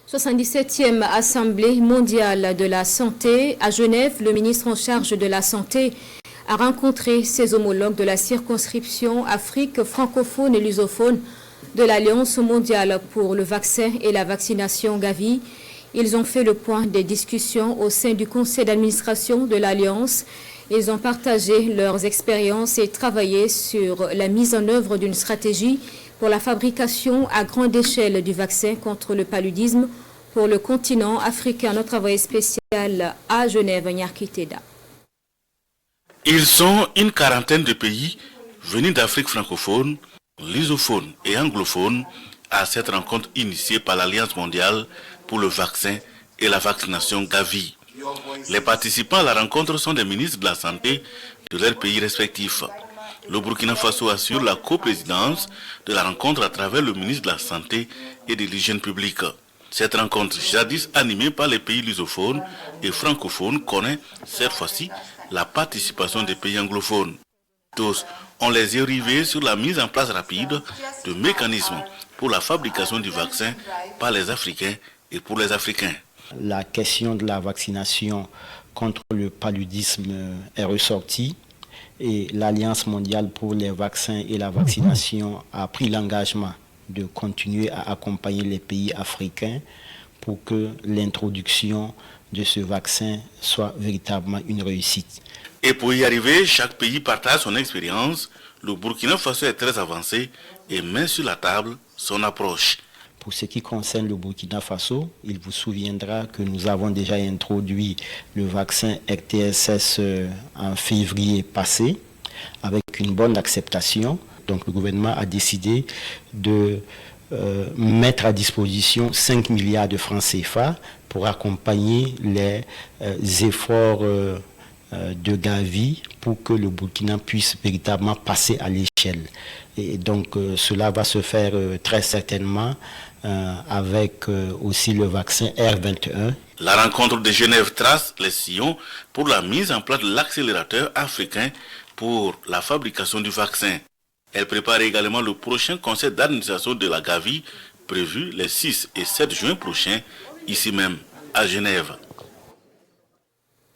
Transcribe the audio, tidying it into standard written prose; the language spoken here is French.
77e Assemblée mondiale de la santé. À Genève, le ministre en charge de la santé a rencontré ses homologues de la circonscription Afrique francophone et lusophone de l'Alliance mondiale pour le vaccin et la vaccination Gavi. Ils ont fait le point des discussions au sein du conseil d'administration de l'Alliance. Ils ont partagé leurs expériences et travaillé sur la mise en œuvre d'une stratégie pour la fabrication à grande échelle du vaccin contre le paludisme pour le continent africain. Notre envoyé spécial à Genève, Nyarkiteda. Ils sont une quarantaine de pays venus d'Afrique francophone, lusophone et anglophone à cette rencontre initiée par l'Alliance mondiale pour le vaccin et la vaccination Gavi. Les participants à la rencontre sont des ministres de la Santé de leurs pays respectifs. Le Burkina Faso assure la coprésidence de la rencontre à travers le ministre de la Santé et de l'Hygiène publique. Cette rencontre, jadis animée par les pays lusophones et francophones, connaît cette fois-ci la participation des pays anglophones. Tous ont les yeux rivés sur la mise en place rapide de mécanismes pour la fabrication du vaccin par les Africains et pour les Africains. La question de la vaccination contre le paludisme est ressortie et l'Alliance mondiale pour les vaccins et la vaccination a pris l'engagement de continuer à accompagner les pays africains pour que l'introduction de ce vaccin soit véritablement une réussite. Et pour y arriver, chaque pays partage son expérience. Le Burkina Faso est très avancé et met sur la table son approche. Pour ce qui concerne le Burkina Faso, il vous souviendra que nous avons déjà introduit le vaccin RTSS en février passé avec une bonne acceptation. Donc le gouvernement a décidé de mettre à disposition 5 milliards de francs CFA pour accompagner les efforts de Gavi pour que le Burkina puisse véritablement passer à l'échelle. Et donc cela va se faire très certainement avec aussi le vaccin R21. La rencontre de Genève trace les sillons pour la mise en place de l'accélérateur africain pour la fabrication du vaccin. Elle prépare également le prochain conseil d'administration de la Gavi prévu les 6 et 7 juin prochains, ici même à Genève.